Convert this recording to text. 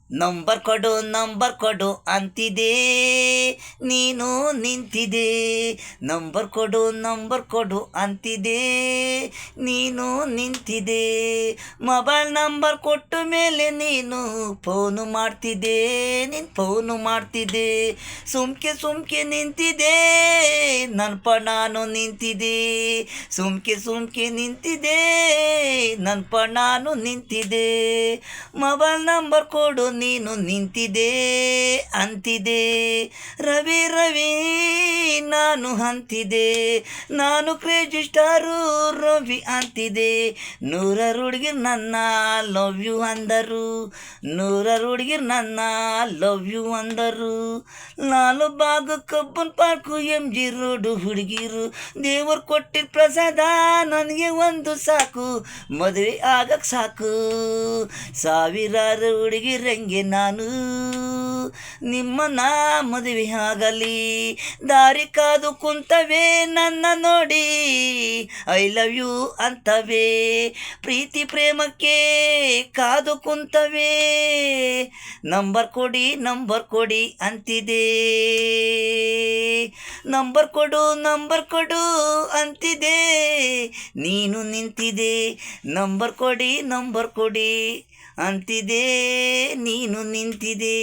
Number ಕೊಡು ಅಂತಿದೆ, ನೀನು ನಿಂತಿದೆ. ನಂಬರ್ ಕೊಡು ಅಂತಿದೆ, ನೀನು ನಿಂತಿದೆ. ಮೊಬೈಲ್ ನಂಬರ್ ಕೊಟ್ಟ ಮೇಲೆ ನೀನು ಫೋನು ಮಾಡ್ತಿದ್ದೆ. ಸುಮ್ಕೆ ನಿಂತಿದೆ, ನನ್ಪ ನಾನು ನಿಂತಿದೆ. ಸುಮ್ಕೆ ನಿಂತಿದೆ, ನನ್ಪ ನಾನು ನಿಂತಿದೆ. ಮೊಬೈಲ್ ನಂಬರ್ ಕೊಡು ನೀನು ನಿಂತಿದೆ ಅಂತಿದೆ. ರವಿ ನಾನು ಅಂತಿದೆ. ನಾನು ಕ್ರೇಜಿ ಸ್ಟಾರು ರವಿ ಅಂತಿದೆ. ನೂರಾರು ಹುಡುಗಿರ್ ನನ್ನ ಲವ್ ಯು ಅಂದರು. ಲವ್ ಯು ಅಂದರು. ನಾನು ಬಾಗು ಕಬ್ಬನ್ ಪಾರ್ಕು MG ರೋಡು ಹುಡುಗಿರು. ದೇವರು ಕೊಟ್ಟಿದ್ದ ಪ್ರಸಾದ ನನಗೆ ಒಂದು ಸಾಕು, ಮದುವೆ ಆಗಕ್ ಸಾಕು. ಸಾವಿರಾರು ಹುಡುಗಿರಂಗೆ ನಾನು ನಿಮ್ಮನ್ನ ಮದುವೆ ಆಗಲಿ. ದಾರಿ ಕಾದು ಕುಂತವೆ ನನ್ನ ನೋಡಿ, ಐ ಲವ್ ಯು ಅಂತವೆ. ಪ್ರೀತಿ ಪ್ರೇಮಕ್ಕೆ ಕಾದು ಕುಂತವೆ, ನಂಬರ್ ಕೊಡಿ ಅಂತಿದೆ. ನಂಬರ್ ಕೊಡು ಅಂತಿದೆ, ನೀನು ನಿಂತಿದೆ. ನಂಬರ್ ಕೊಡಿ ಅಂತಿದೆ, ನೀನು ನಿಂತಿದೆ.